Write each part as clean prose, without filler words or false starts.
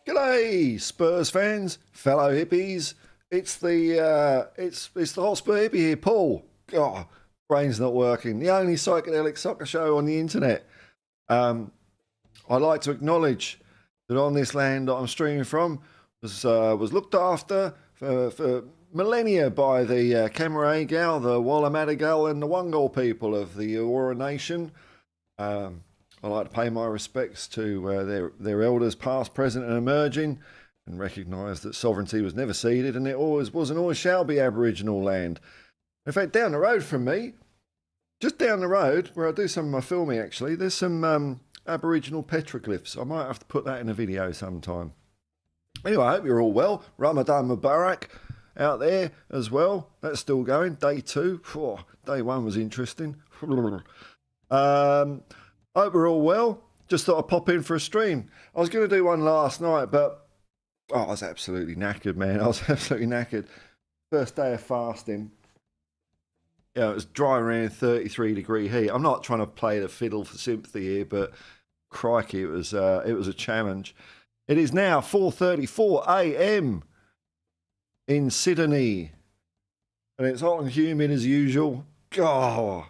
G'day, Spurs fans, fellow hippies. It's the Hotspur Hippie here, Paul. God, brain's not working. The only psychedelic soccer show on the internet. I'd like to acknowledge that on this land that I'm streaming from was looked after for millennia by the Camaragal, the Wallamadagal, and the Wongal people of the Eora Nation. I'd like to pay my respects to their elders, past, present, and emerging, and recognise that sovereignty was never ceded, and it always was and always shall be Aboriginal land. In fact, down the road from me, just down the road, where I do some of my filming actually, there's some Aboriginal petroglyphs. I might have to put that in a video sometime. Anyway, I hope you're all well. Ramadan Mubarak out there as well. That's still going. Day 2. Day 1 was interesting. Hope we're all well. Just thought I'd pop in for a stream. I was going to do one last night, but I was absolutely knackered, man. I was absolutely knackered. First day of fasting. Yeah, it was dry around 33-degree heat. I'm not trying to play the fiddle for sympathy here, but crikey, it was a challenge. It is now 4:34 a.m. in Sydney, and it's hot and humid as usual. God.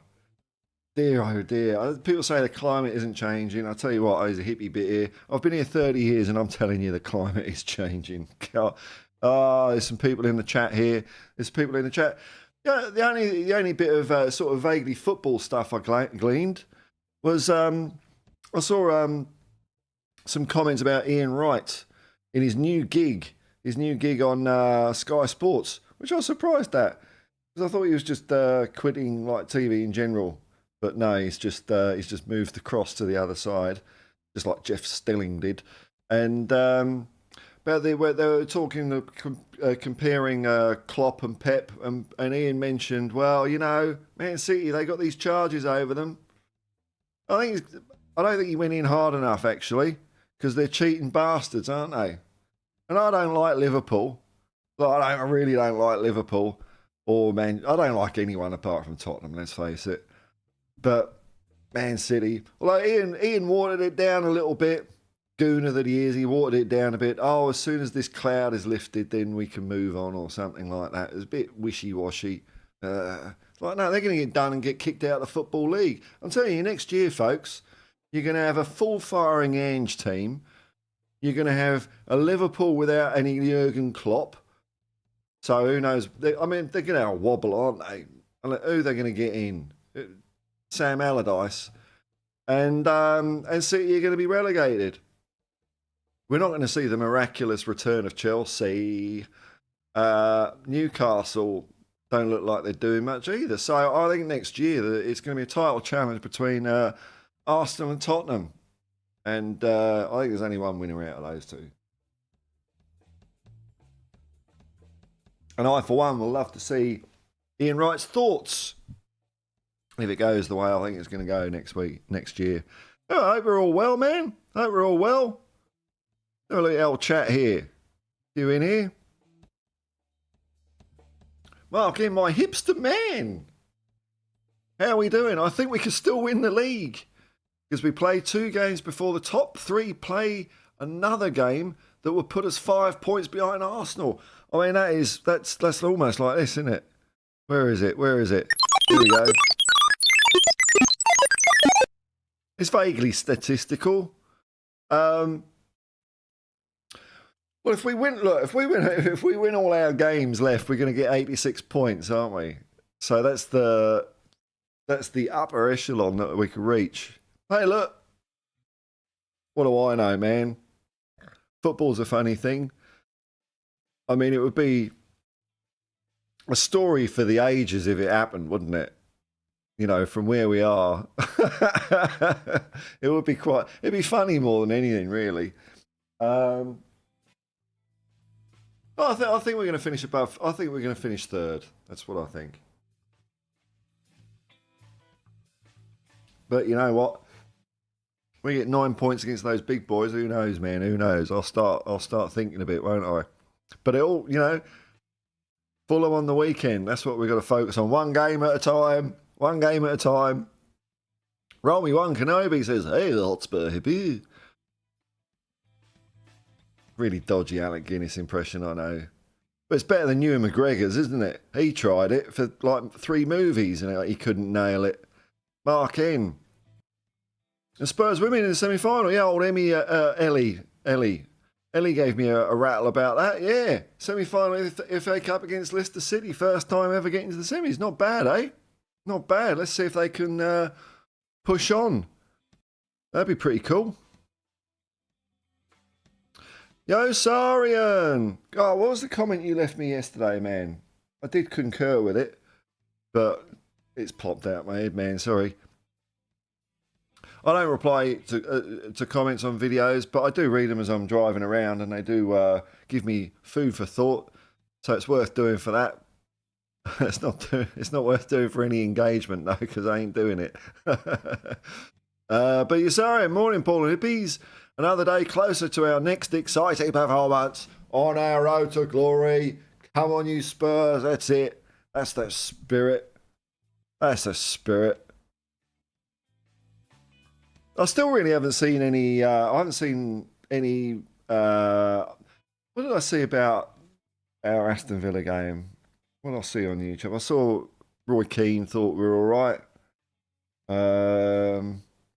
Dear, oh dear. People say the climate isn't changing. I'll tell you what, there's a hippie bit here. I've been here 30 years and I'm telling you the climate is changing. God. There's some people in the chat here. There's people in the chat. Yeah, the only bit of sort of vaguely football stuff I gleaned was I saw some comments about Ian Wright in his new gig on Sky Sports, which I was surprised at because I thought he was just quitting like TV in general. But no, he's just moved across to the other side, just like Jeff Stelling did. And but they were talking, comparing Klopp and Pep, and Ian mentioned, well, you know, Man City, they got these charges over them. I don't think he went in hard enough actually, because they're cheating bastards, aren't they? And I don't like Liverpool. I really don't like Liverpool or Man. I don't like anyone apart from Tottenham. Let's face it. But Man City, well, Ian watered it down a little bit. Gooner that he is, he watered it down a bit. Oh, as soon as this cloud is lifted, then we can move on or something like that. It was a bit wishy-washy. Like, no, they're going to get done and get kicked out of the Football League. I'm telling you, next year, folks, you're going to have a full-firing Ange team. You're going to have a Liverpool without any Jurgen Klopp. So who knows? They're going to have a wobble, aren't they? Who are they going to get in? Sam Allardyce, and City are going to be relegated. We're not going to see the miraculous return of Chelsea. Newcastle don't look like they're doing much either. So I think next year it's going to be a title challenge between Arsenal and Tottenham. And I think there's only one winner out of those two. And I, for one, will love to see Ian Wright's thoughts if it goes the way I think it's going to go next year. Oh, I hope we're all well, man. I hope we're all well. Have a little chat here. You in here? Mark in, my hipster man. How are we doing? I think we can still win the league because we play 2 games before the top 3 play another game that will put us 5 points behind Arsenal. I mean, that's almost like this, isn't it? Where is it? Here we go. It's vaguely statistical. Well, if we win all our games left, we're going to get 86 points, aren't we? So that's the upper echelon that we can reach. Hey, look. What do I know, man? Football's a funny thing. I mean, it would be a story for the ages if it happened, wouldn't it? You know, from where we are, it'd be funny more than anything, really. I think we're going to finish above. I think we're going to finish 3rd. That's what I think. But you know what? We get 9 points against those big boys. Who knows, man? Who knows? I'll start thinking a bit, won't I? But it all, you know, Fulham on the weekend. That's what we've got to focus on. One game at a time. One game at a time. Roll me one. Kenobi says, hey, the Hotspur Hippie. Really dodgy Alec Guinness impression, I know. But it's better than Ewan McGregor's, isn't it? He tried it for like 3 movies and he couldn't nail it. Mark in. And Spurs women in the semi-final. Yeah, old Ellie gave me a rattle about that. Yeah, semi-final FA Cup against Leicester City. First time ever getting to the semis. Not bad, eh? Not bad. Let's see if they can push on. That'd be pretty cool. Yo, Sarian. Oh, what was the comment you left me yesterday, man? I did concur with it, but it's popped out my head, man. Sorry. I don't reply to comments on videos, but I do read them as I'm driving around, and they do give me food for thought. So it's worth doing for that. It's not worth doing for any engagement though, because I ain't doing it. But you're sorry. Morning, Paul and Hippies. Another day closer to our next exciting performance on our road to glory. Come on, you Spurs. That's it. That's the spirit. That's the spirit. I still really haven't seen any. I haven't seen any. What did I see about our Aston Villa game? What did I see on YouTube? I saw Roy Keane thought we were all right.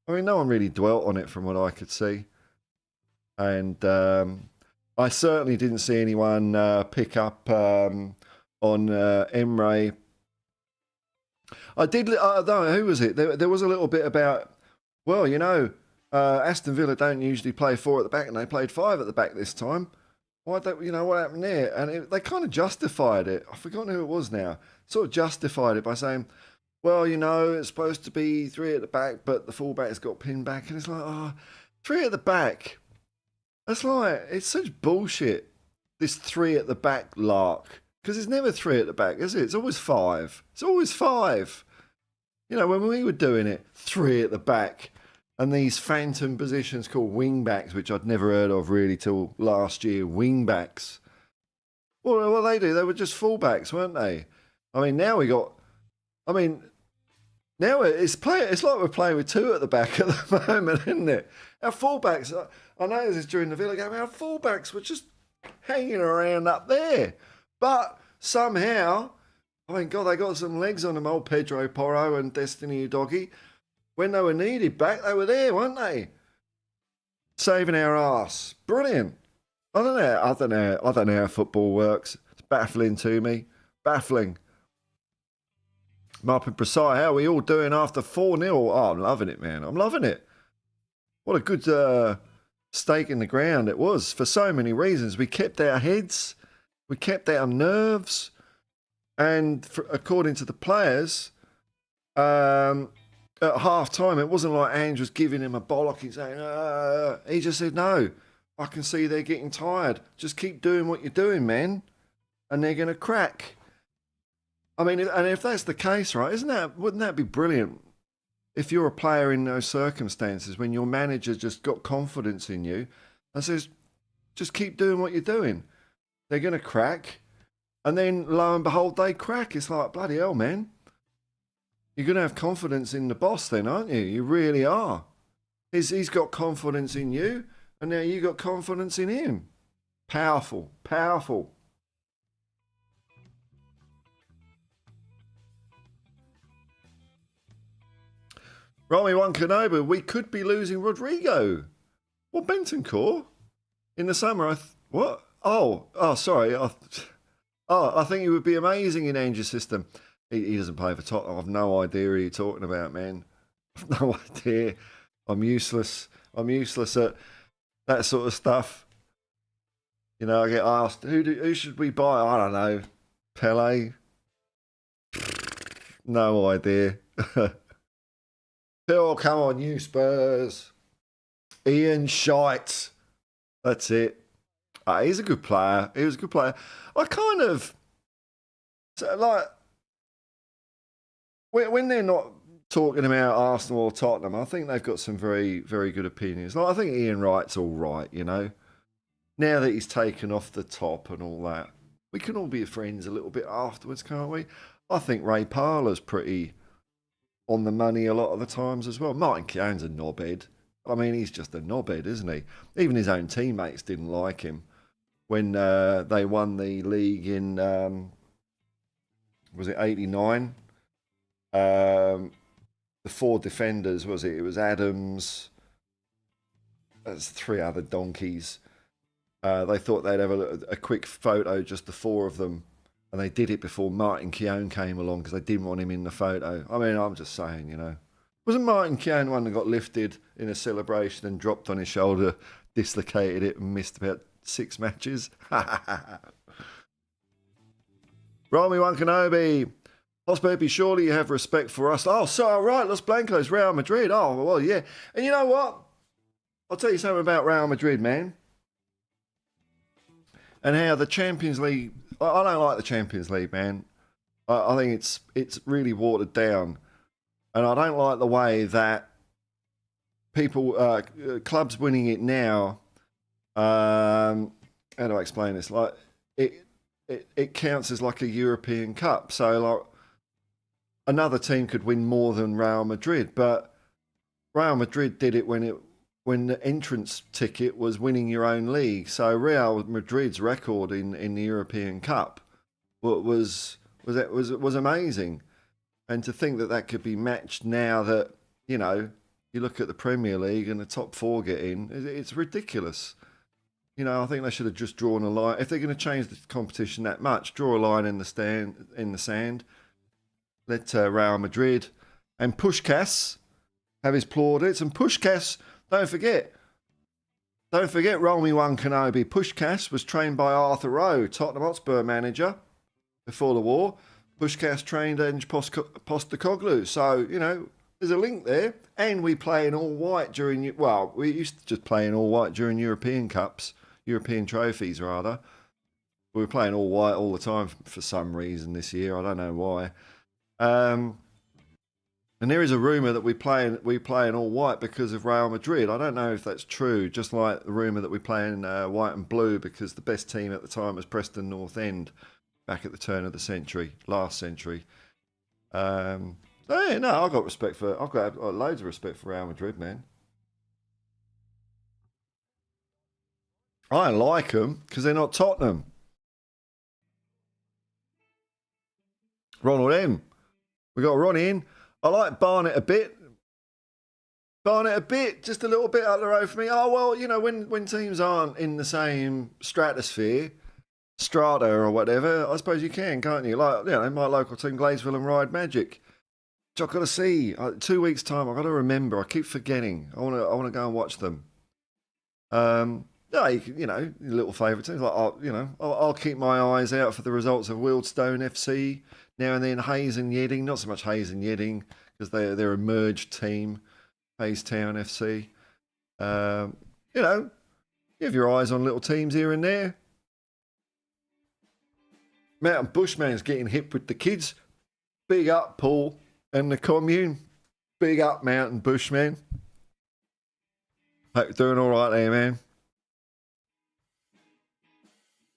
I mean, no one really dwelt on it from what I could see. And I certainly didn't see anyone pick up on Emre. I did. I don't know, who was it? There was a little bit about, well, you know, Aston Villa don't usually play 4 at the back, and they played 5 at the back this time. Why don't you know what happened there? And they kind of justified it. I've forgotten who it was now. Sort of justified it by saying, well, you know, it's supposed to be 3 at the back, but the fullback's got pinned back, and it's like, oh, 3 at the back. That's like, it's such bullshit, this 3 at the back lark. Because it's never 3 at the back, is it? It's always 5. It's always 5. You know, when we were doing it, 3 at the back. And these phantom positions called wing-backs, which I'd never heard of really till last year, wing-backs. Well, what they do, they were just full-backs, weren't they? I mean, now we got, I mean, now it's like we're playing with 2 at the back at the moment, isn't it? Our full-backs, I know this is during the Villa game, our full-backs were just hanging around up there. But somehow, I mean, God, they got some legs on them, old Pedro Porro and Destiny Udogie. When they were needed back, they were there, weren't they? Saving our arse. Brilliant. I don't know how football works. It's baffling to me. Baffling. Marpin Presai, how are we all doing after 4-0? Oh, I'm loving it, man. I'm loving it. What a good stake in the ground it was for so many reasons. We kept our heads. We kept our nerves. And according to the players, at half time, it wasn't like Ange was giving him a bollock. He's saying, he just said, no, I can see they're getting tired. Just keep doing what you're doing, man. And they're going to crack. I mean, and if that's the case, right, wouldn't that be brilliant? If you're a player in those circumstances, when your manager just got confidence in you and says, just keep doing what you're doing. They're going to crack. And then lo and behold, they crack. It's like, bloody hell, man. You're going to have confidence in the boss then, aren't you? You really are. He's got confidence in you, and now you got confidence in him. Powerful, powerful. Romy One Kenobi, we could be losing Rodrigo. Well, Bentancur? In the summer, what? Oh, sorry. I think he would be amazing in Ange's system. He doesn't play for Tottenham. I've no idea who you're talking about, man. I've no idea. I'm useless. I'm useless at that sort of stuff. You know, I get asked, who should we buy? I don't know. Pele? No idea. Phil, come on, you Spurs. Ian Shite. That's it. He's a good player. He was a good player. I kind of, like, when they're not talking about Arsenal or Tottenham, I think they've got some very, very good opinions. Like, I think Ian Wright's all right, you know. Now that he's taken off the top and all that, we can all be friends a little bit afterwards, can't we? I think Ray Parlour's pretty on the money a lot of the times as well. Martin Keown's a knobhead. I mean, he's just a knobhead, isn't he? Even his own teammates didn't like him when they won the league in, was it 89? The four defenders, was it? It was Adams. There's three other donkeys. They thought they'd have a quick photo, just the four of them. And they did it before Martin Keown came along because they didn't want him in the photo. I mean, I'm just saying, you know. Wasn't Martin Keown one that got lifted in a celebration and dropped on his shoulder, dislocated it and missed about 6 matches? Roll me one, Kenobi. Hotspur Hippie, surely you have respect for us. Oh, so all right, Los Blancos, Real Madrid. Oh, well, yeah. And you know what? I'll tell you something about Real Madrid, man. And how the Champions League... I don't like the Champions League, man. I think it's really watered down. And I don't like the way that people... clubs winning it now... how do I explain this? Like, it counts as like a European Cup. So, like, another team could win more than Real Madrid. But Real Madrid did it when the entrance ticket was winning your own league. So Real Madrid's record in the European Cup was amazing. And to think that could be matched now that, you know, you look at the Premier League and the top 4 get in, it's ridiculous. You know, I think they should have just drawn a line. If they're going to change the competition that much, draw a line in the sand. Let Real Madrid and Puskás have his plaudits. And Puskás, don't forget, roll me one, Kenobi. Puskás was trained by Arthur Rowe, Tottenham Hotspur manager before the war. Puskás trained Ange Postecoglou. So, you know, there's a link there. And we play in all white during, well, we used to just play in all white during European Cups, European trophies rather. We were playing all white all the time for some reason this year. I don't know why. And there is a rumour that we play in all white because of Real Madrid. I don't know if that's true, just like the rumour that we play in white and blue because the best team at the time was Preston North End back at the turn of the century, last century. So yeah, no, I've got loads of respect for Real Madrid, man. I like them because they're not Tottenham. Ronald M. We got Ronnie in. I like Barnet a bit. Just a little bit up the road for me. Oh, well, you know, when teams aren't in the same stratosphere, strata or whatever, I suppose you can, can't you? Like, you know, my local team, Gladesville and Ride Magic. Which I've got to see. 2 weeks' time, I've got to remember. I keep forgetting. I want to go and watch them. Yeah, you know, little favourite teams. Like, I'll keep my eyes out for the results of Wealdstone FC now and then. Hayes and Yedding, not so much Hayes and Yedding because they're a merged team. Hayes Town FC. You know, you have your eyes on little teams here and there. Mountain Bushman's getting hip with the kids. Big up, Paul and the commune. Big up, Mountain Bushman. Hope you're doing all right there, man.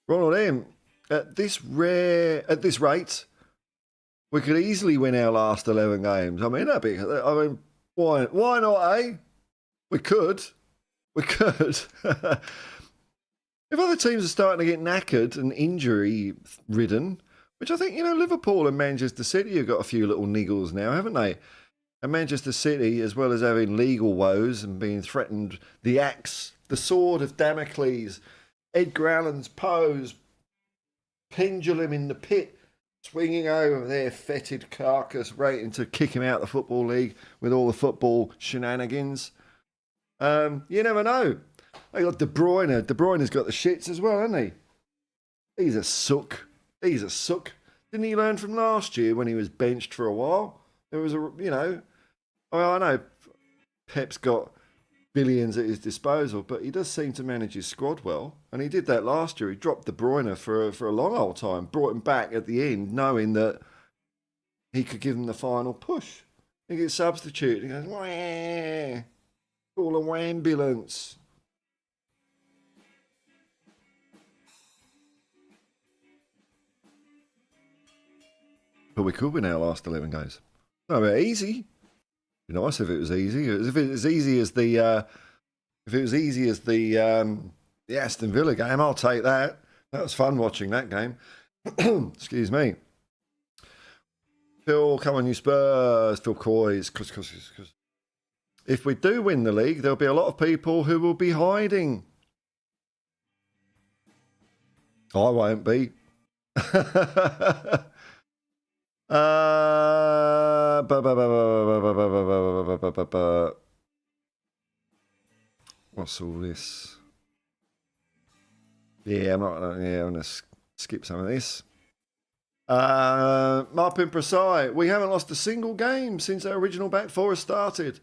Ronald M. At this rate, we could easily win our last 11 games. I mean, why not, eh? We could. If other teams are starting to get knackered and injury-ridden, which I think, you know, Liverpool and Manchester City have got a few little niggles now, haven't they? And Manchester City, as well as having legal woes and being threatened, the axe, the sword of Damocles, Edgar Allan's Poe's pendulum in the pit, swinging over their fetid carcass, waiting to kick him out of the Football League with all the football shenanigans. You never know. They got De Bruyne. De Bruyne's got the shits as well, hasn't he? He's a sook. Didn't he learn from last year when he was benched for a while? There was I know Pep's got billions at his disposal, but he does seem to manage his squad well. And he did that last year. He dropped De Bruyne for a long old time, brought him back at the end, knowing that he could give him the final push. He gets substituted. He goes, wah, call an ambulance. But we could win our last 11 games. Not very easy. Be nice if it was easy. If it was easy as the the Aston Villa game, I'll take that. That was fun watching that game. Excuse me. Phil, come on, you Spurs. Phil Coys. If we do win the league, there'll be a lot of people who will be hiding. I won't be. What's all this? Yeah, I'm gonna skip some of this. Marpin Prasai, we haven't lost a single game since our original back four has started.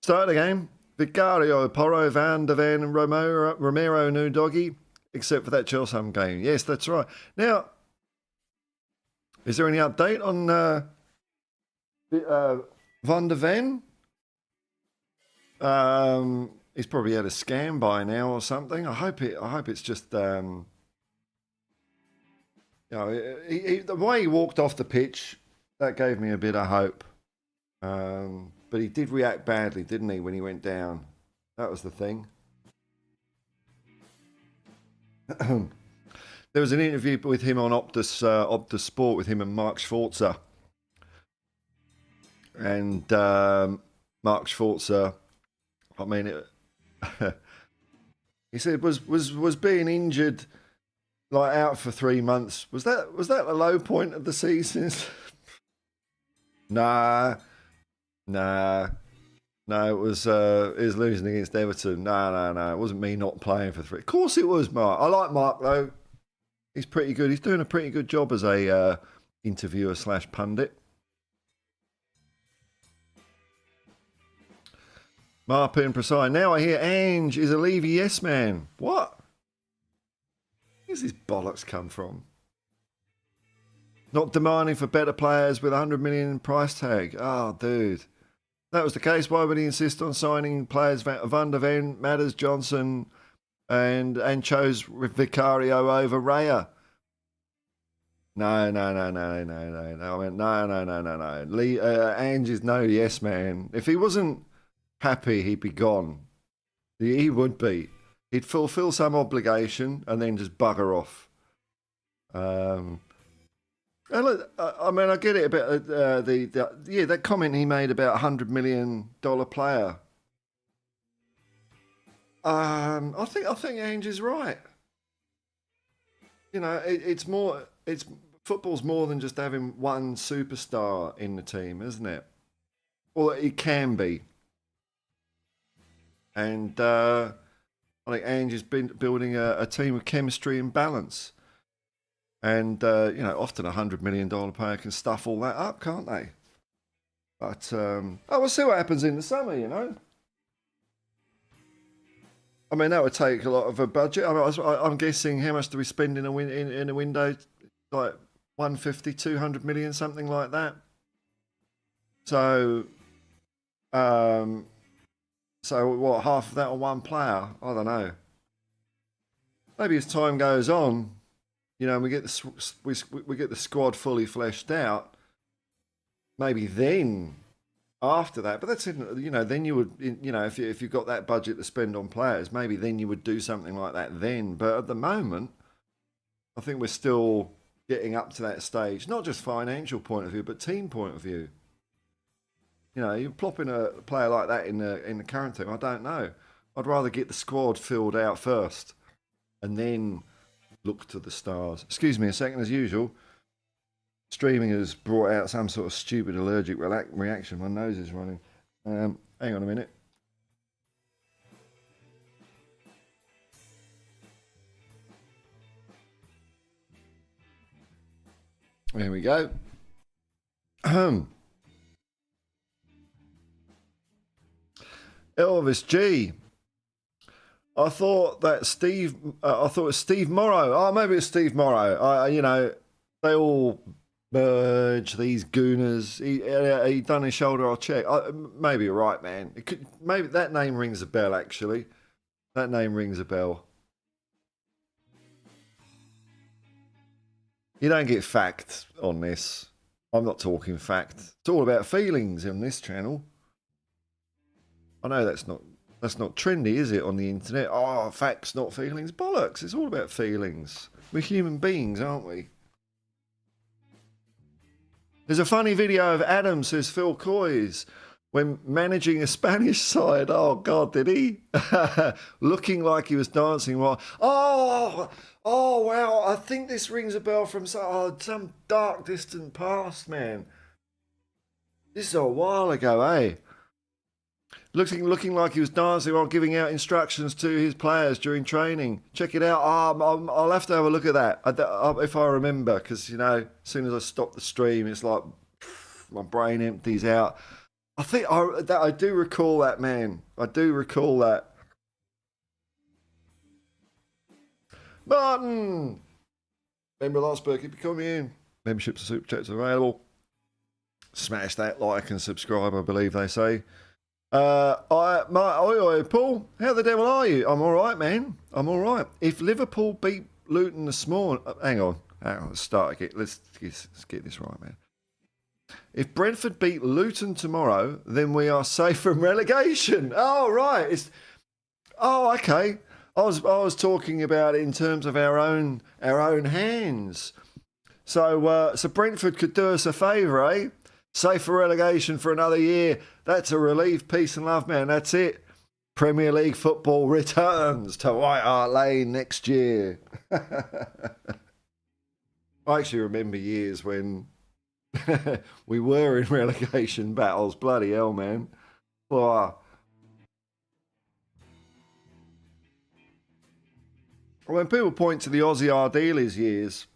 Start the game. Vicario, Porro, Van de Ven, and Romero, no doggy, except for that Chelsea game. Yes, that's right. Now, is there any update on Van de Ven? He's probably had a scam by now or something. I hope it's just the way he walked off the pitch, that gave me a bit of hope. But he did react badly, didn't he, when he went down? That was the thing. There was an interview with him on Optus Sport with him and Mark Schwarzer. And Mark Schwarzer, I mean, he said was being injured, like out for 3 months. Was that the low point of the season? Nah. No, it was losing against Everton. No. It wasn't me not playing for 3. Of course it was, Mark. I like Mark, though. He's pretty good. He's doing a pretty good job as a interviewer / pundit. Marpin Prasai. Now I hear Ange is a Levy yes man. What? Where's this bollocks come from? Not demanding for better players with 100 million price tag. Oh, dude. If that was the case, why would he insist on signing players Van de Ven, Matters, Johnson, and chose Vicario over Raya? No. I mean, no. Ange is no yes man. If he wasn't happy, he'd be gone. He would be. He'd fulfill some obligation and then just bugger off. And look, I mean, I get it about that comment he made about $100 million player. I think Ange is right. You know, it's football's more than just having one superstar in the team, isn't it? Well, it can be. And I think Ange has been building a team of chemistry and balance. And, often a $100 million player can stuff all that up, can't they? But, we'll see what happens in the summer, you know. I mean, that would take a lot of a budget. I'm guessing how much do we spend in a window? Like 150, 200 million, something like that. So what, half of that on one player? I don't know. Maybe as time goes on, you know, we get the squad fully fleshed out. Maybe then, after that, but that's then you would, if you've got that budget to spend on players, maybe then you would do something like that then. But at the moment, I think we're still getting up to that stage, not just financial point of view, but team point of view. You know, you're plopping a player like that in the current team. I don't know. I'd rather get the squad filled out first, and then look to the stars. Excuse me a second, as usual. Streaming has brought out some sort of stupid allergic reaction. My nose is running. Hang on a minute. There we go. Elvis G. I thought it was Steve Morrow. Oh, maybe it's Steve Morrow. They all merge, these gooners. He done his shoulder, I'll check. Maybe you're right, man. Maybe that name rings a bell, actually. That name rings a bell. You don't get fact on this. I'm not talking fact. It's all about feelings in this channel. I know that's not trendy, is it, on the internet? Oh, facts, not feelings. Bollocks. It's all about feelings. We're human beings, aren't we? There's a funny video of Adam, says Phil Coys, when managing a Spanish side. Oh, God, did he? Looking like he was dancing while... Oh, wow. I think this rings a bell from some dark, distant past, man. This is a while ago, eh? Looking like he was dancing while giving out instructions to his players during training. Check it out. I'll have to have a look at that if I remember, because, you know, as soon as I stop the stream, it's like my brain empties out. I think I do recall that, man. I do recall that. Martin! Member of Hotspur Hippie commune. Memberships and super chats are available. Smash that like and subscribe, I believe they say. Paul, how the devil are you? I'm all right, man. I'm all right. If Liverpool beat Luton this morning, hang on, let's start again. Let's get this right, man. If Brentford beat Luton tomorrow, then we are safe from relegation. Oh, right. Okay. I was talking about it in terms of our own hands. So Brentford could do us a favour, eh? Safe for relegation for another year. That's a relief. Peace and love, man. That's it. Premier League football returns to White Hart Lane next year. I actually remember years when we were in relegation battles. Bloody hell, man. Oh. When people point to the Aussie Ardelis years,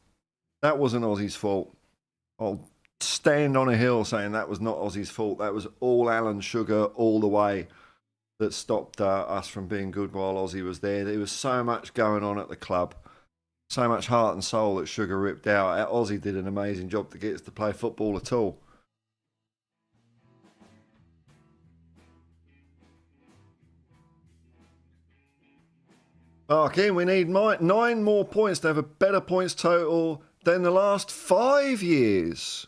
that wasn't Aussie's fault. I'll stand on a hill saying that was not Aussie's fault. That was all Alan Sugar all the way that stopped us from being good while Aussie was there. There was so much going on at the club, so much heart and soul that Sugar ripped out. Aussie did an amazing job to get us to play football at all. Okay, we need 9 more points to have a better points total than the last 5 years.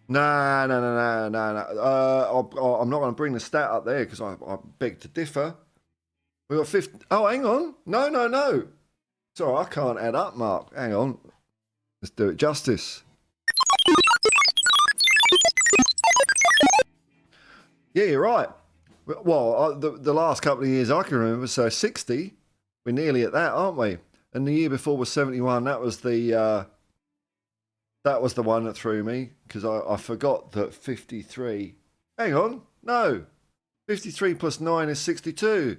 No. I'm not going to bring the stat up there because I beg to differ. We got 50. Oh, hang on. No. Sorry, I can't add up, Mark. Hang on. Let's do it justice. Yeah, you're right. Well, the last couple of years I can remember, so 60. We're nearly at that, aren't we? And the year before was 71. That was the one that threw me because I forgot that 53. Hang on, no, 53 plus 9 is 62.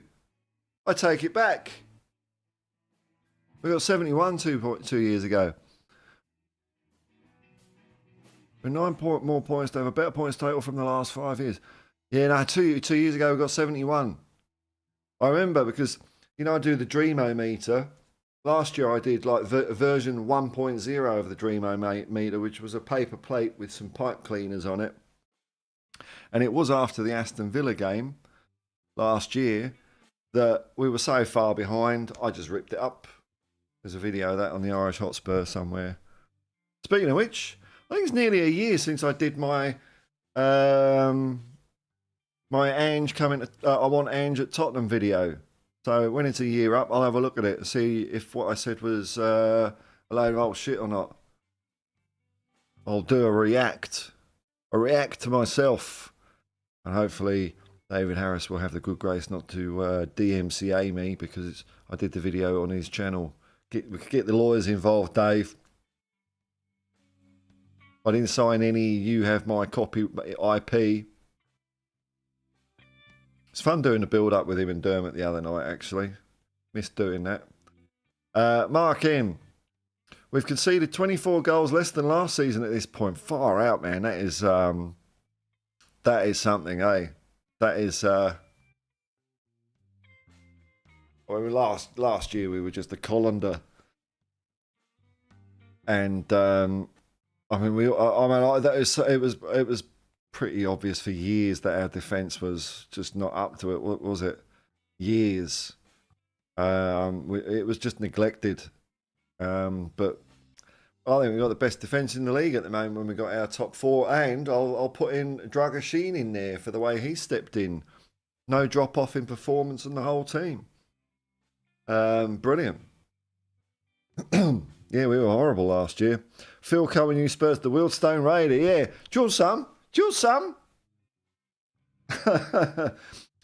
I take it back. We got 71 2 years ago. With 9 more points to have a better points total from the last 5 years. Yeah, no, two years ago we got 71. I remember because, you know, I do the Dreamo-meter. Last year I did like version 1.0 of the Dreamo-meter, which was a paper plate with some pipe cleaners on it. And it was after the Aston Villa game last year that we were so far behind, I just ripped it up. There's a video of that on the Irish Hotspur somewhere. Speaking of which, I think it's nearly a year since I did my my Ange coming to, I want Ange at Tottenham video. So when it's a year up, I'll have a look at it and see if what I said was a load of old shit or not. I'll do a react to myself. And hopefully David Harris will have the good grace not to DMCA me because I did the video on his channel. We could get the lawyers involved, Dave. I didn't sign any you have my copy IP. It's fun doing the build-up with him and Dermot the other night, actually. Missed doing that. Mark M. We've conceded 24 goals less than last season at this point. Far out, man. That is something, eh? That is... last year we were just a colander. And, it was pretty obvious for years that our defence was just not up to it. What was it? Years. It was just neglected. But I think we've got the best defence in the league at the moment when we got our top four, and I'll put in Dragoshin in there for the way he stepped in. No drop off in performance in the whole team. Brilliant. Yeah, we were horrible last year. Phil Cohen, you Spurs, the Wheelstone Raider. Yeah, do you want some? Do you want some?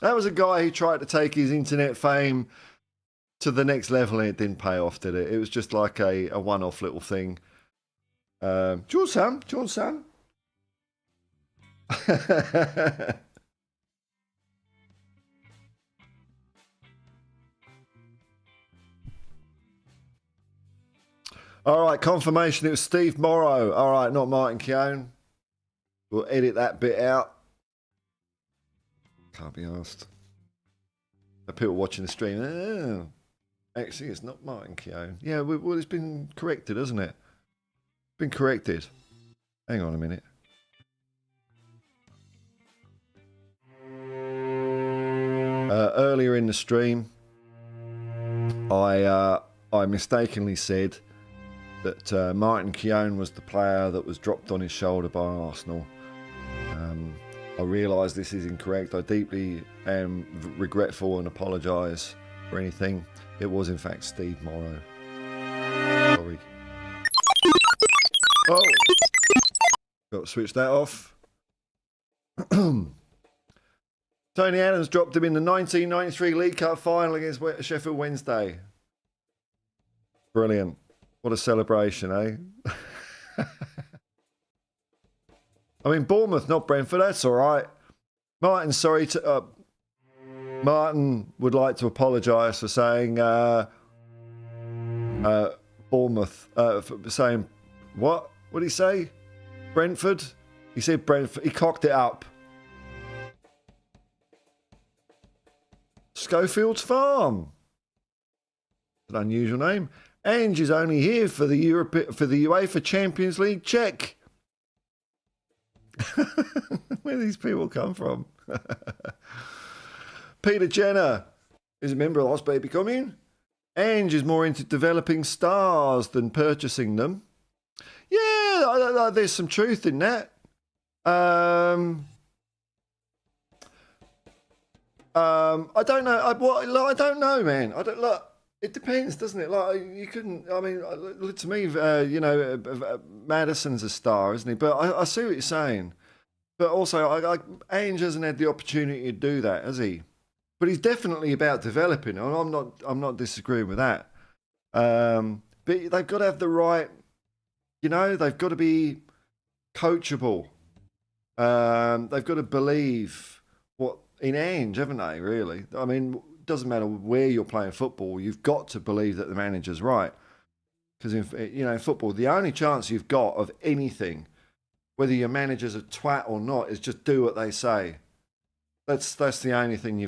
That was a guy who tried to take his internet fame to the next level, and it didn't pay off, did it? It was just like a one-off little thing. Do you want some? Do you want some? All right, confirmation. It was Steve Morrow. All right, not Martin Keown. We'll edit that bit out. Can't be asked. The people watching the stream. Oh, actually, it's not Martin Keown. Yeah, well, it's been corrected, hasn't it? Been corrected. Hang on a minute. Earlier in the stream, I mistakenly said that Martin Keown was the player that was dropped on his shoulder by Arsenal. I realise this is incorrect. I deeply am regretful and apologise for anything. It was in fact Steve Morrow. Sorry. Oh! Got to switch that off. Tony Adams dropped him in the 1993 League Cup final against Sheffield Wednesday. Brilliant. What a celebration, eh? I mean, Bournemouth, not Brentford. That's all right. Martin, sorry to... Martin would like to apologise for saying Bournemouth, for saying... What? What did he say? Brentford? He said Brentford. He cocked it up. Schofield's Farm. An unusual name. Ange is only here for the UEFA Champions League check. Where do these people come from? Peter Jenner is a member of the Lost Baby Commune. Ange is more into developing stars than purchasing them. Yeah, there's some truth in that. I don't know. I don't know, man. I don't look. It depends, doesn't it? Like you couldn't. I mean, to me, Maddison's a star, isn't he? But I see what you're saying. But also, Ange hasn't had the opportunity to do that, has he? But he's definitely about developing. I'm not disagreeing with that. But they've got to have the right. They've got to be coachable. They've got to believe in Ange, haven't they? Really? I mean, it doesn't matter where you're playing football. You've got to believe that the manager's right. Because in football, the only chance you've got of anything, whether your manager's a twat or not, is just do what they say. That's the only thing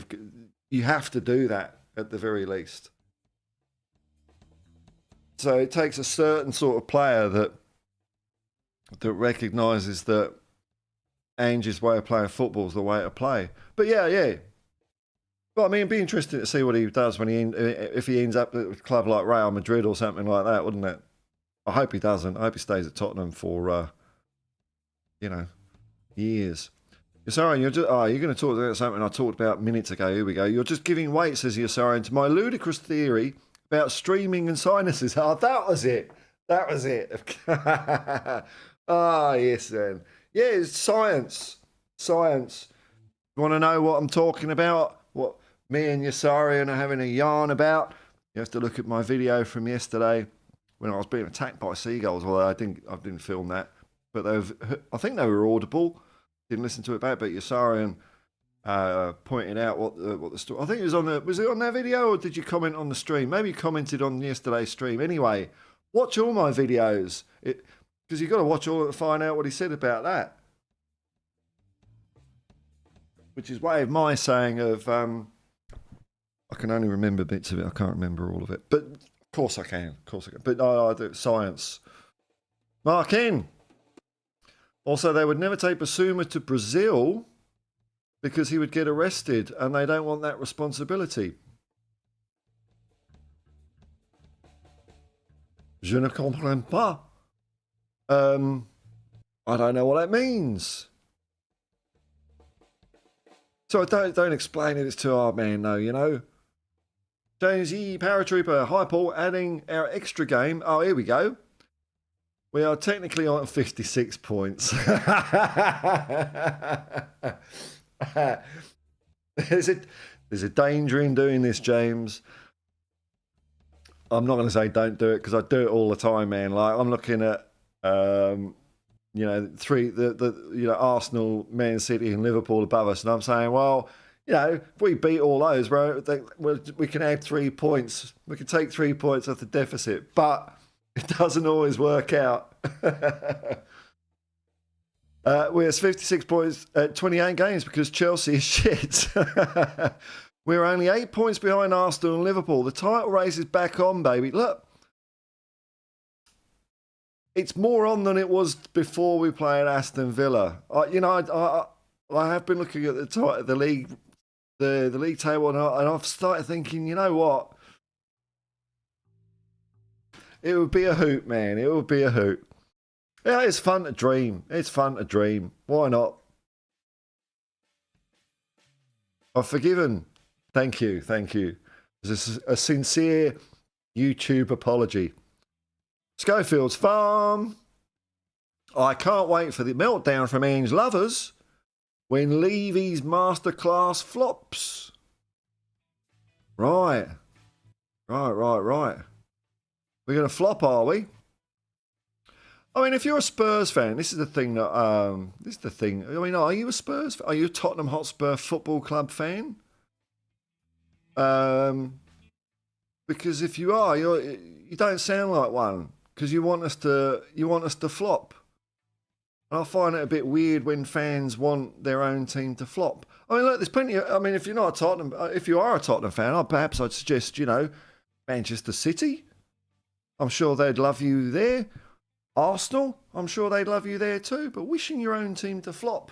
you have to do that at the very least. So it takes a certain sort of player that recognises that Ange's way of playing football is the way to play. But yeah. But I mean, it'd be interesting to see what he does if he ends up at a club like Real Madrid or something like that, wouldn't it? I hope he doesn't. I hope he stays at Tottenham for, years. Sorry, you're going to talk about something I talked about minutes ago. Here we go. You're just giving weight, says Yosarian, to my ludicrous theory about streaming and sinuses. Oh, that was it. That was it. Yes, then. Yeah, it's science. Science. You want to know what I'm talking about? What me and Yosarian are having a yarn about? You have to look at my video from yesterday when I was being attacked by seagulls. Although I didn't film that, but I think they were audible. Didn't listen to it back, but Yosarian pointed out what the story. I think it was it on that video, or did you comment on the stream? Maybe you commented on yesterday's stream. Anyway, watch all my videos because you've got to watch all to find out what he said about that. Which is way of my saying of I can only remember bits of it. I can't remember all of it, but of course I can. But I do science. Mark in. Also, they would never take Basuma to Brazil because he would get arrested, and they don't want that responsibility. Je ne comprends pas. I don't know what that means. So don't explain it. It's too hard, man. No, you know. James E. Paratrooper. Hi, Paul. Adding our extra game. Oh, here we go. We are technically on 56 points. There's a danger in doing this, James. I'm not going to say don't do it because I do it all the time, man. Like I'm looking at, you know, Arsenal, Man City, and Liverpool above us, and I'm saying, well, you know, if we beat all those, bro, we can add 3 points. We can take 3 points off the deficit, but it doesn't always work out. We're 56 points at 28 games because Chelsea is shit. We're only 8 points behind Arsenal and Liverpool. The title race is back on, baby. Look, it's more on than it was before we played Aston Villa. I have been looking at the league, the league table, and I've started thinking, you know what? It would be a hoot, man. It would be a hoot. Yeah, it's fun to dream. It's fun to dream. Why not? I've forgiven. Thank you. Thank you. This is a sincere YouTube apology. Schofield's Farm. I can't wait for the meltdown from Ange Lovers when Levy's masterclass flops. Right. Right. We're going to flop, are we? I mean, if you're a Spurs fan, this is the thing that this is the thing. I mean, are you a Spurs? Are you a Tottenham Hotspur Football Club fan? Because if you are, you don't sound like one. Because you want us to flop. And I find it a bit weird when fans want their own team to flop. I mean, look, there's plenty of. I mean, if you're not a Tottenham, if you are a Tottenham fan, perhaps I'd suggest, you know, Manchester City. I'm sure they'd love you there. Arsenal, I'm sure they'd love you there too. But wishing your own team to flop.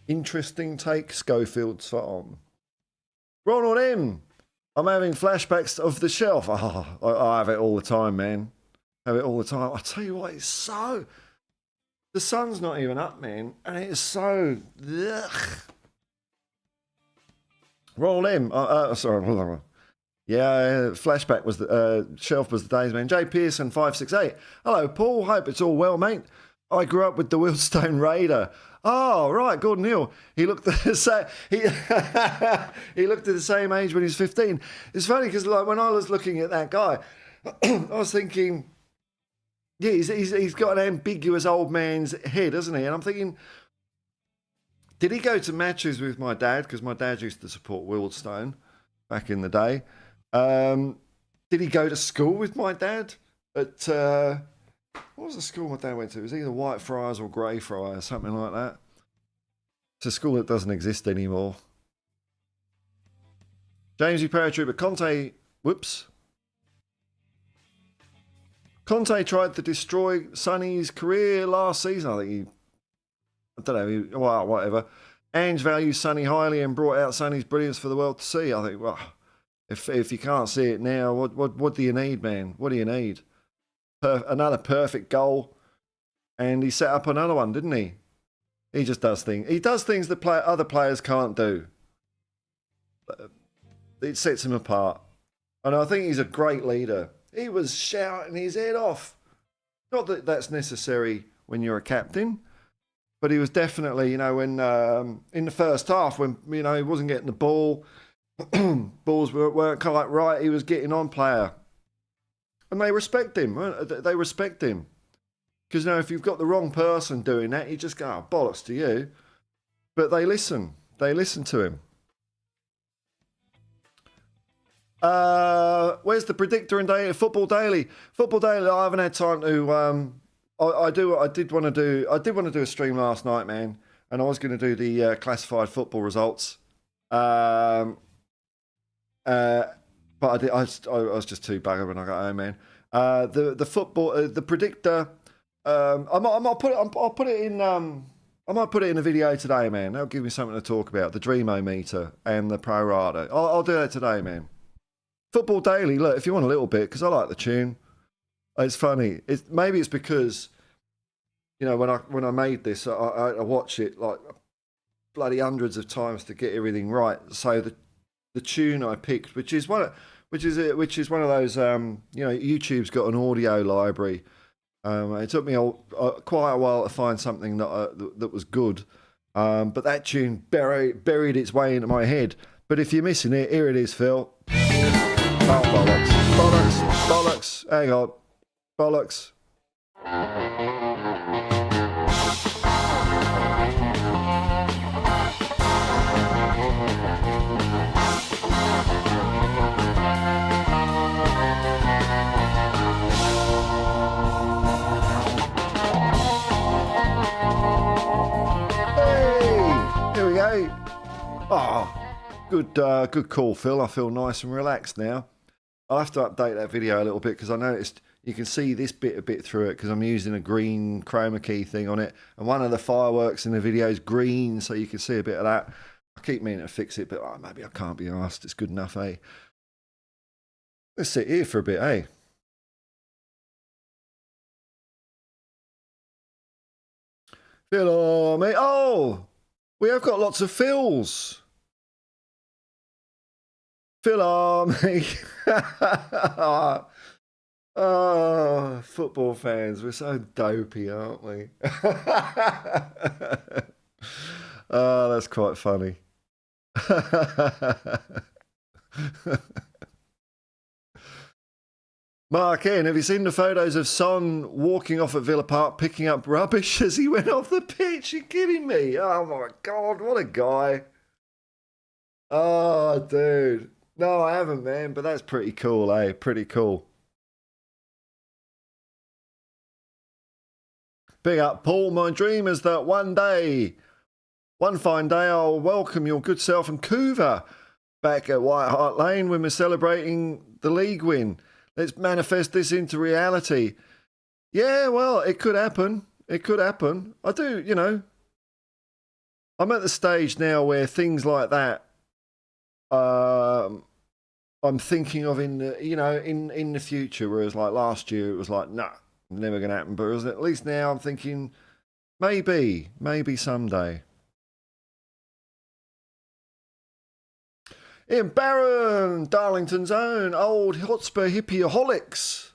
Interesting take, Schofield's Farm. Ronald M. I'm having flashbacks of the shelf. Oh, I have it all the time, man. Have it all the time. I tell you what, it's so. The sun's not even up, man, and it's so. Ugh. Ronald M. Sorry. Yeah, flashback was the shelf was the days, man. J Pearson 568. Hello, Paul. Hope it's all well, mate. I grew up with the Wheelstone Raider. Oh, right, Gordon Hill. He looked the same. He looked at the same age when he was 15. It's funny because, like, when I was looking at that guy, I was thinking, yeah, he's got an ambiguous old man's head, hasn't he? And I'm thinking, did he go to matches with my dad? Because my dad used to support Wheelstone back in the day. Did he go to school with my dad at what was the school my dad went to? It was either Whitefriars or Greyfriars, something like that. It's a school that doesn't exist anymore. Jamesy Paratrooper, Conte tried to destroy Sonny's career last season. I think whatever. Ange values Sonny highly and brought out Sonny's brilliance for the world to see. I think, well, if you can't see it now, what do you need, man? What do you need? Another perfect goal, and he set up another one, didn't he? He just does things. He does things that other players can't do. It sets him apart, and I think he's a great leader. He was shouting his head off. Not that that's necessary when you're a captain, but he was definitely, you know, when in the first half when he wasn't getting the ball, balls weren't quite right. He was getting on player. And they respect him. They respect him. Because, if you've got the wrong person doing that, you just go, oh, bollocks to you. But they listen. They listen to him. Where's the predictor and daily? Football Daily. Football Daily, I haven't had time to... I did want to do a stream last night, man. And I was going to do the classified football results. But I was just too buggered when I got home, man. The football, the predictor. I might put it in a video today, man. That'll give me something to talk about. The Dreamo-meter and the Pro Rata. I'll do that today, man. Football Daily. Look, if you want a little bit, because I like the tune. It's funny. Maybe it's because, you know, when I made this, I watch it like bloody hundreds of times to get everything right. So the tune I picked, which is one of those, you know, YouTube's got an audio library. It took me quite a while to find something that was good, but that tune buried its way into my head. But if you're missing it, here it is, Phil. Oh, bollocks. Hang on, bollocks. Oh, good call, Phil. I feel nice and relaxed now. I'll have to update that video a little bit because I noticed you can see this bit a bit through it because I'm using a green chroma key thing on it, and one of the fireworks in the video is green, so you can see a bit of that. I keep meaning to fix it, but maybe I can't be asked. It's good enough, eh? Let's sit here for a bit, eh? Phil, mate. Oh, we have got lots of Phils. Phil Army. Oh, football fans, we're so dopey, aren't we? Oh, that's quite funny. Mark N, have you seen the photos of Son walking off at Villa Park picking up rubbish as he went off the pitch? You're kidding me? Oh my God, what a guy. Oh, dude. No, I haven't, man, but that's pretty cool, eh? Pretty cool. Big up, Paul. My dream is that one fine day, I'll welcome your good self and Couva back at White Hart Lane when we're celebrating the league win. Let's manifest this into reality. Yeah, well, it could happen. It could happen. I do, you know. I'm at the stage now where things like that, I'm thinking of in the future. Whereas like last year, it was like, nah, never going to happen. But at least now I'm thinking, maybe someday. Ian Barron, Darlington's own old Hotspur Hippie-aholics.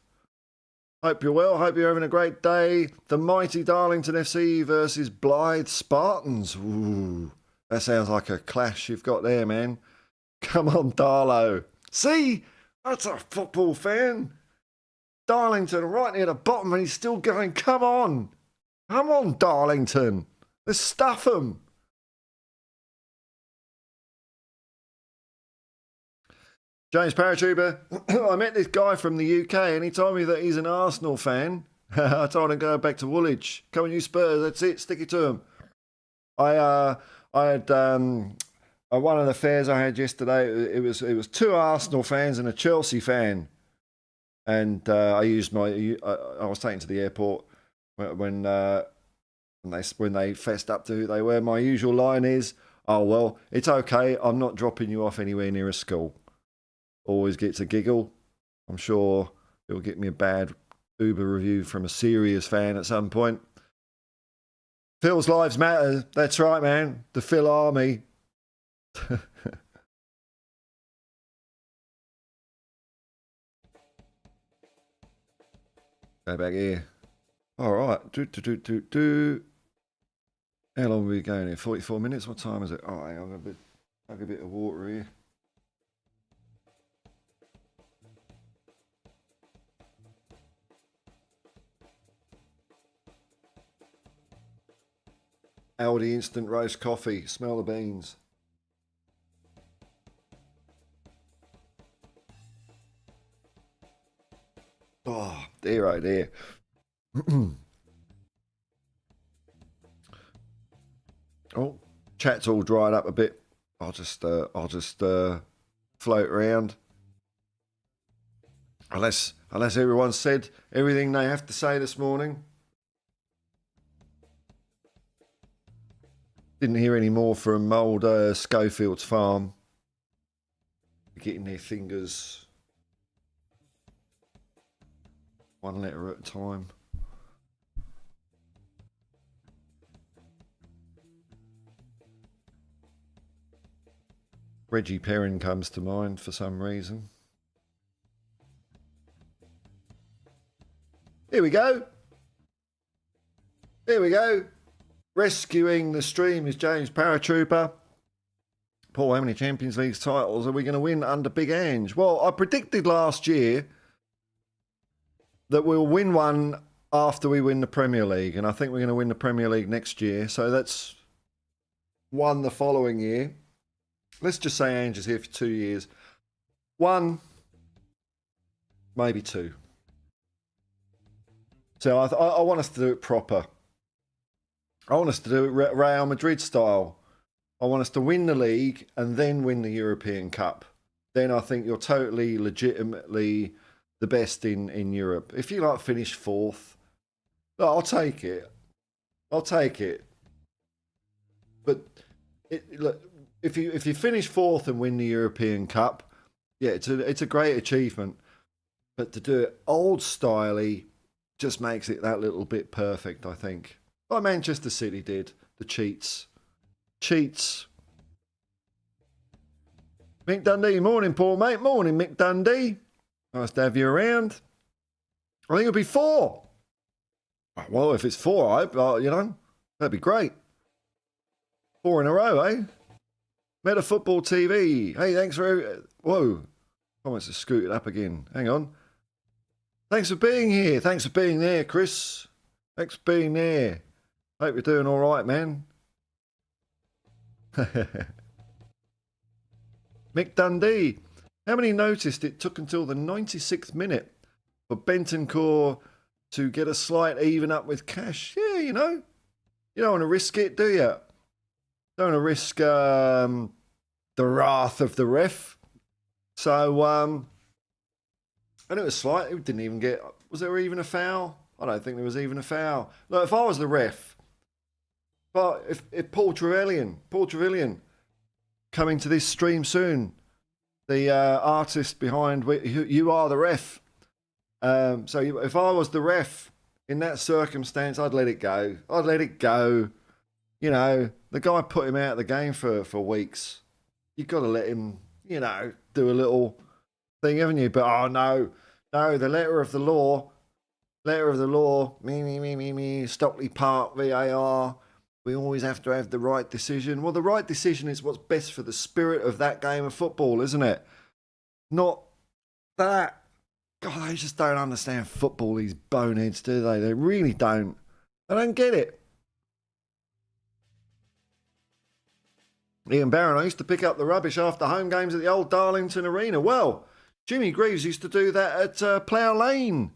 Hope you're well. Hope you're having a great day. The mighty Darlington FC versus Blythe Spartans. Ooh, that sounds like a clash you've got there, man. Come on, Darlo. See, that's a football fan. Darlington right near the bottom, and he's still going. Come on, Darlington. Let's stuff them. James Paratrooper, I met this guy from the UK and he told me that he's an Arsenal fan. I told him to go back to Woolwich. Come on, you Spurs, that's it, stick it to him. I had one of the fairs I had yesterday. It was two Arsenal fans and a Chelsea fan, and I was taken to the airport when they fessed up to who they were. My usual line is, "Oh well, it's okay. I'm not dropping you off anywhere near a school." Always gets a giggle. I'm sure it'll get me a bad Uber review from a serious fan at some point. Phil's lives matter. That's right, man. The Phil Army. Go back here. All right. How long are we going here? 44 minutes? What time is it? Oh, hang on. I'll have a bit of water here. Aldi instant roast coffee. Smell the beans. Oh, there, right there. Oh, chat's all dried up a bit. I'll just float around. Unless everyone's said everything they have to say this morning. Didn't hear any more from old Schofield's farm. Getting their fingers 1 letter at a time. Reggie Perrin comes to mind for some reason. Here we go. Here we go. Rescuing the stream is James Paratrooper. Paul, how many Champions League titles are we going to win under Big Ange? Well, I predicted last year that we'll win one after we win the Premier League, and I think we're going to win the Premier League next year. So that's one the following year. Let's just say Ange is here for 2 years. 1, maybe 2. So I want us to do it proper. I want us to do it Real Madrid style. I want us to win the league and then win the European Cup. Then I think you're totally legitimately the best in Europe. If you like finish 4th, I'll take it. I'll take it. But look, if you finish 4th and win the European Cup, yeah, it's a great achievement. But to do it old styley just makes it that little bit perfect, I think. Like Manchester City did, the cheats. Cheats. Mick Dundee, morning, Paul, mate. Morning, Mick Dundee. Nice to have you around. I think it'll be 4. Well, if it's 4, that'd be great. 4 in a row, eh? Meta Football TV. Hey, thanks for... Whoa. Comments have scooted up again. Hang on. Thanks for being here. Thanks for being there, Chris. Thanks for being there. Hope you're doing all right, man. Mick Dundee. How many noticed it took until the 96th minute for Bentancur to get a slight even up with Cash? Yeah, you know. You don't want to risk it, do you? Don't want to risk the wrath of the ref. So, and it was slight. It didn't even get... Was there even a foul? I don't think there was even a foul. Look, if I was the ref... But if Paul Trevelyan coming to this stream soon, the artist behind You Are the Ref. So if I was the ref in that circumstance, I'd let it go. I'd let it go. You know, the guy put him out of the game for weeks. You've got to let him, you know, do a little thing, haven't you? But oh no, the letter of the law, me, Stockley Park, VAR. We always have to have the right decision. Well, the right decision is what's best for the spirit of that game of football, isn't it? Not that. God, they just don't understand football, these boneheads, do they? They really don't. They don't get it. Ian Barron, I used to pick up the rubbish after home games at the old Darlington Arena. Well, Jimmy Greaves used to do that at Plough Lane.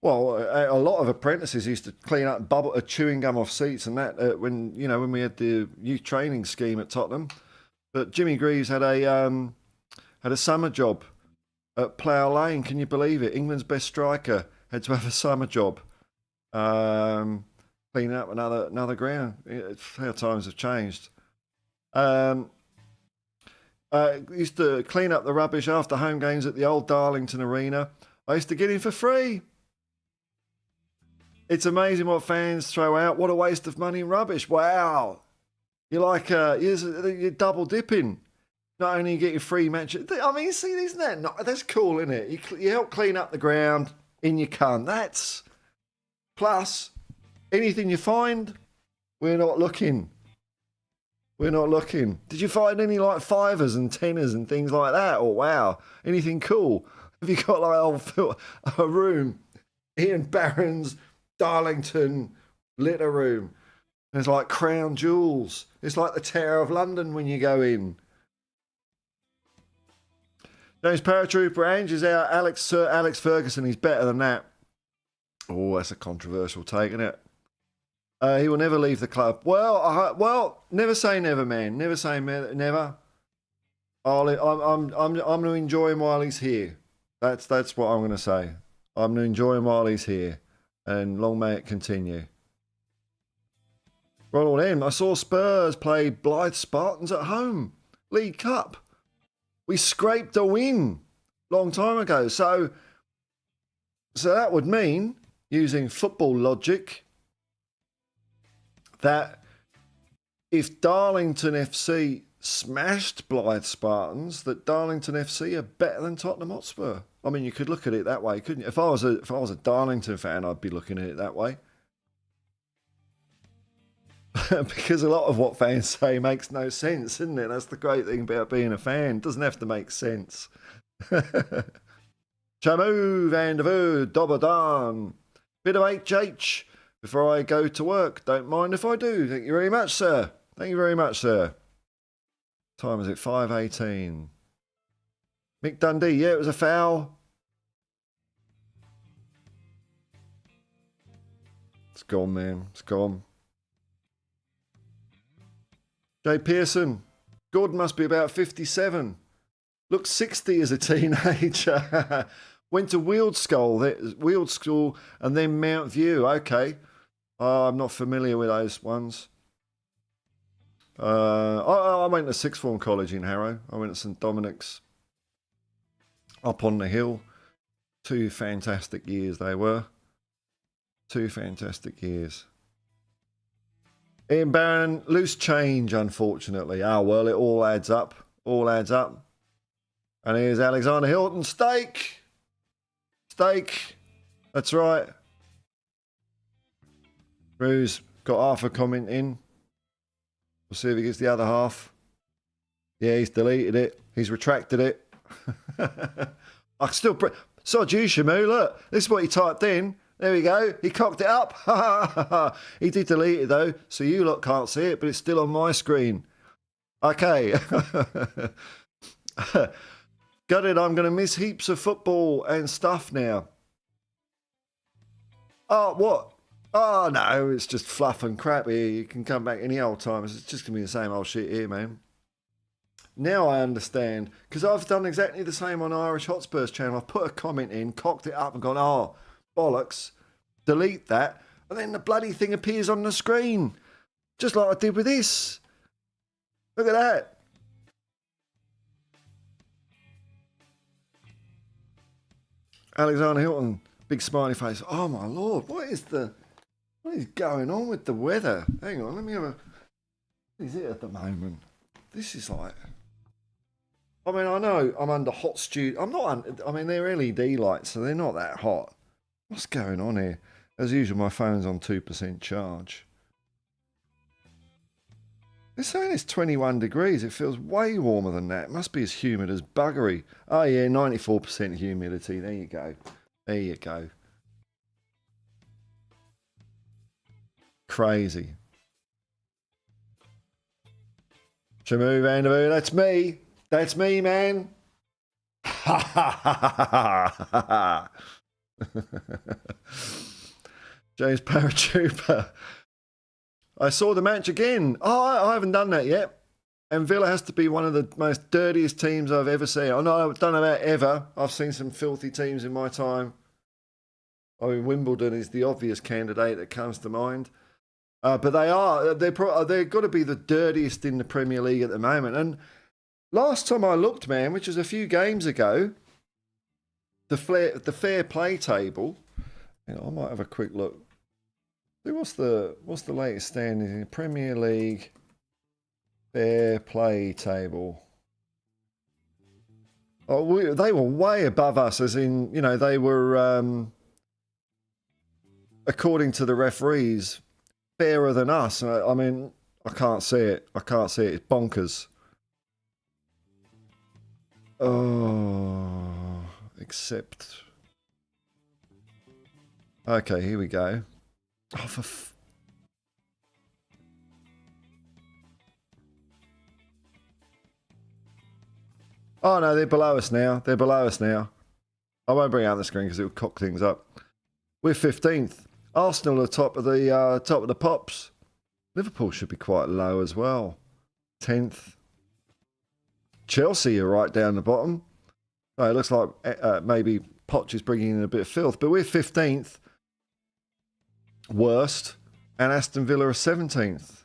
Well, a lot of apprentices used to clean up chewing gum off seats and that when we had the youth training scheme at Tottenham. But Jimmy Greaves had a summer job at Plough Lane. Can you believe it? England's best striker had to have a summer job, cleaning up another ground. It's how times have changed. Used to clean up the rubbish after home games at the old Darlington Arena. I used to get in for free. It's amazing what fans throw out. What a waste of money and rubbish. Wow. You're double dipping. Not only getting free matches. I mean, see, isn't that that's cool, isn't it? You help clean up the ground in your cunt. That's plus anything you find, we're not looking. We're not looking. Did you find any like fivers and tenors and things like that? Or wow, anything cool? Have you got like a room, Ian Barron's Darlington litter room? There's like crown jewels. It's like the Tower of London when you go in. James Paratrooper, Ange is out. Sir Alex Ferguson, he's better than that. Oh, that's a controversial take, isn't it? He will never leave the club. Well, never say never, man. Never say never. I'm going to enjoy him while he's here. That's what I'm going to say. I'm going to enjoy him while he's here, and long may it continue. Ronald M. I saw Spurs play Blythe Spartans at home. League Cup. We scraped a win long time ago. So So that would mean, using football logic, that if Darlington FC smashed Blythe Spartans, that Darlington FC are better than Tottenham Hotspur. I mean, you could look at it that way, couldn't you? If I was a Darlington fan, I'd be looking at it that way. Because a lot of what fans say makes no sense, isn't it? That's the great thing about being a fan. It doesn't have to make sense. Chamu van de Veu, Dobadan. Bit of HH before I go to work. Don't mind if I do. Thank you very much, sir. Thank you very much, sir. Time is it? 5:18. Mick Dundee, yeah, it was a foul. It's gone, man. It's gone. Jay Pearson, Gordon must be about 57. Looks 60 as a teenager. Went to Weald School and then Mount View. Okay. I'm not familiar with those ones. I went to sixth form college in Harrow. I went to St Dominic's up on the hill. 2 fantastic years they were. 2 fantastic years. Ian Barron, loose change, unfortunately. Ah, well, it all adds up. All adds up. And here's Alexander Hilton. Steak. Steak. That's right. Drew's got half a comment in. We'll see if he gets the other half. Yeah, he's deleted it. He's retracted it. I still... Sod you, Shamu. Look, this is what he typed in. There we go. He cocked it up. He did delete it, though, so you lot can't see it, but it's still on my screen. Okay. Got it. I'm going to miss heaps of football and stuff now. Oh, what? Oh, no, it's just fluff and crap here. You can come back any old time. It's just going to be the same old shit here, man. Now I understand, because I've done exactly the same on Irish Hotspur's channel. I've put a comment in, cocked it up and gone, oh, bollocks, delete that, and then the bloody thing appears on the screen, just like I did with this. Look at that. Alexander Hilton, big smiley face. Oh my lord, what is going on with the weather? Hang on, let me have a... What is it at the moment? This is like... I mean, I know I'm under hot studio. I'm not... I mean, they're LED lights, so they're not that hot. What's going on here? As usual, my phone's on 2% charge. They're saying it's 21 degrees. It feels way warmer than that. It must be as humid as buggery. Oh, yeah, 94% humidity. There you go. There you go. Crazy. Shamu Vandervoo, that's me. That's me, man. Ha ha ha ha ha. James Paratrooper. I saw the match again. Oh, I haven't done that yet. And Villa has to be one of the most dirtiest teams I've ever seen. I know, I don't know about ever. I've seen some filthy teams in my time. I mean, Wimbledon is the obvious candidate that comes to mind. But they've got to be the dirtiest in the Premier League at the moment. And last time I looked, man, which was a few games ago, the fair play table. You know, I might have a quick look. What's the latest standings in the Premier League fair play table? Oh, they were way above us, as in, you know, they were, according to the referees, fairer than us. I mean, I can't see it. I can't see it. It's bonkers. Oh, except... Okay, here we go. Oh, oh, no, they're below us now. They're below us now. I won't bring out the screen because it will cock things up. We're 15th. Arsenal are top of the pops. Liverpool should be quite low as well. 10th. Chelsea are right down the bottom. Oh, it looks like maybe Poch is bringing in a bit of filth, but we're 15th. Worst. And Aston Villa are 17th.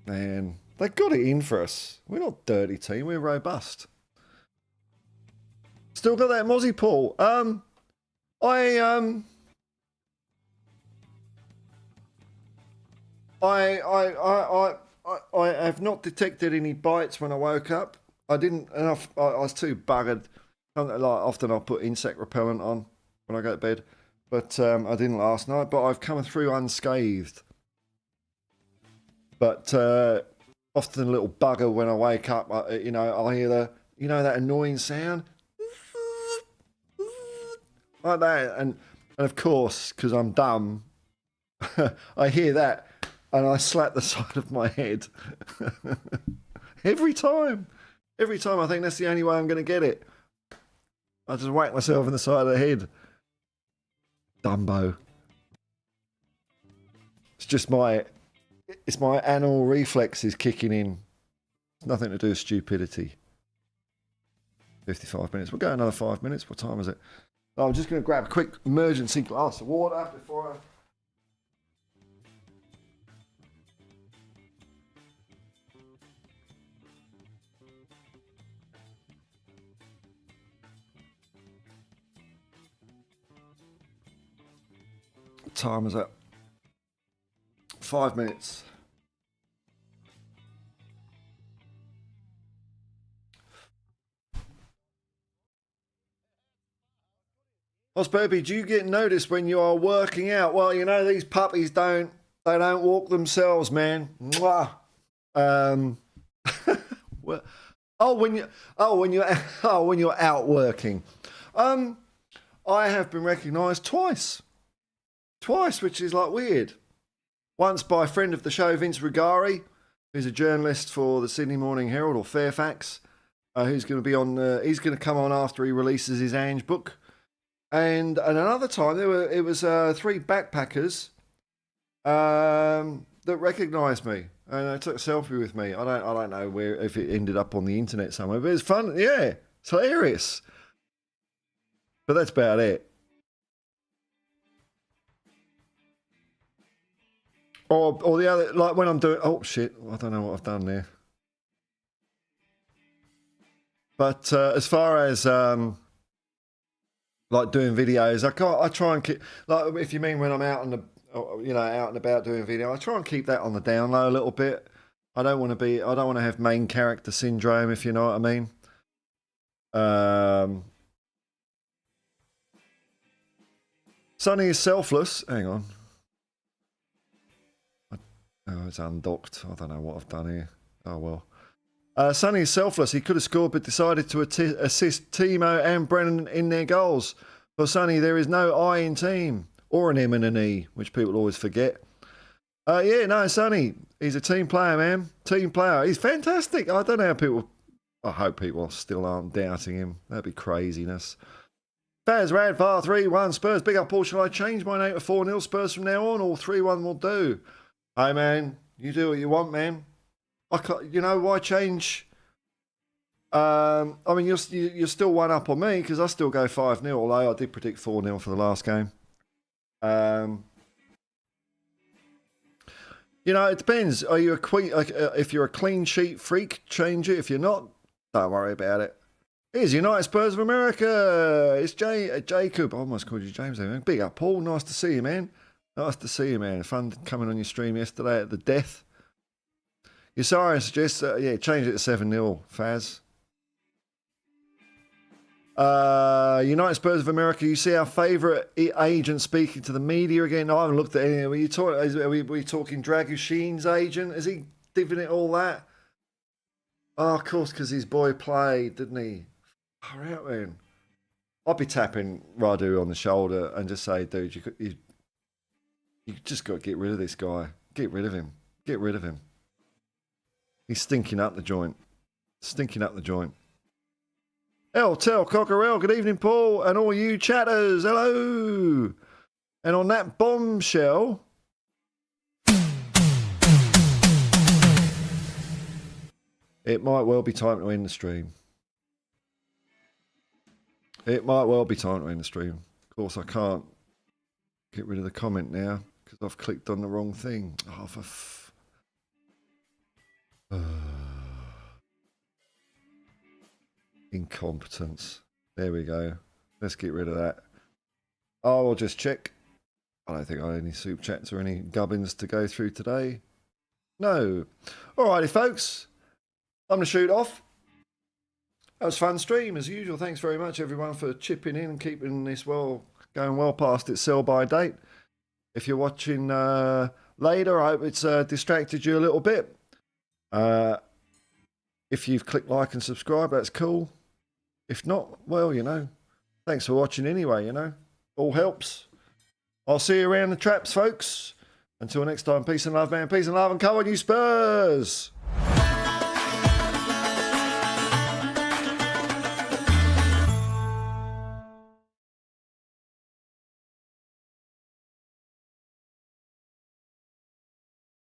Man, they got it in for us. We're not a dirty team. We're robust. Still got that Mozzie Paul. I I have not detected any bites when I woke up. I didn't enough. I was too buggered. Like often I'll put insect repellent on when I go to bed, but I didn't last night. But I've come through unscathed. But often a little bugger when I wake up. I hear that annoying sound like that, and of course because I'm dumb, I hear that and I slap the side of my head every time. Every time I think that's the only way I'm going to get it. I just whack myself in the side of the head. Dumbo. It's my animal reflexes kicking in. It's nothing to do with stupidity. 55 minutes. We'll go another 5 minutes. What time is it? I'm just going to grab a quick emergency glass of water before I... What time is it? 5 minutes. Hotspur Hippie, do you get noticed when you are working out? Well, these puppies don't walk themselves, man. Mwah. When you're out working. I have been recognised twice, which is like weird. Once by a friend of the show, Vince Rugari, who's a journalist for the Sydney Morning Herald or Fairfax, who's going to be on. He's going to come on after he releases his Ange book. And another time, it was 3 backpackers that recognised me and they took a selfie with me. I don't know if it ended up on the internet somewhere, but it's fun. Yeah, it's hilarious. But that's about it. Or the other, like when I'm doing. Oh shit! I don't know what I've done there. But as far as like doing videos, I try and keep, like, if you mean when I'm out and about doing video, I try and keep that on the down low a little bit. I don't want to have main character syndrome, if you know what I mean. Sonny is selfless. Hang on. Oh, it's undocked. I don't know what I've done here. Oh well. Sonny is selfless. He could have scored, but decided to assist Timo and Brennan in their goals. For Sonny, there is no I in team, or an M and an E, which people always forget. Sonny, he's a team player, man. Team player. He's fantastic. I don't know how people... I hope people still aren't doubting him. That'd be craziness. Faz, Radfar, 3-1 Spurs. Big up, Paul. Shall I change my name to 4-0 Spurs from now on, or 3-1 will do? Hey, man, you do what you want, man. I can't, why change? I mean, you're still 1 up on me because I still go 5-0, although I did predict 4-0 for the last game. It depends. Are you if you're a clean sheet freak, change it. If you're not, don't worry about it. Here's United Spurs of America. It's Jacob. I almost called you James. Big up, Paul. Nice to see you, man. Nice to see you, man. Fun coming on your stream yesterday at the death. Yasarian suggests, change it to 7-0, Faz. United Spurs of America, you see our favourite agent speaking to the media again. I haven't looked at any. Are we talking Dragushin's agent? Is he divvying it all that? Oh, of course, because his boy played, didn't he? Far out, man. I'd be tapping Radu on the shoulder and just say, dude, you just got to get rid of this guy. Get rid of him. Get rid of him. He's stinking up the joint. Stinking up the joint. Tell Cockerell, good evening, Paul, and all you chatters. Hello. And on that bombshell, it might well be time to end the stream. It might well be time to end the stream. Of course, I can't get rid of the comment now because I've clicked on the wrong thing. Oh, incompetence. There we go. Let's get rid of that. I'll just check. I don't think I have any super chats or any gubbins to go through today. No. Alrighty, folks. I'm going to shoot off. That was a fun stream, as usual. Thanks very much, everyone, for chipping in and keeping this going well past its sell-by date. If you're watching later, I hope it's distracted you a little bit. If you've clicked like and subscribe, that's cool. If not, well, you know, thanks for watching anyway, you know. All helps. I'll see you around the traps, folks. Until next time, peace and love, man. Peace and love, and come on, you Spurs!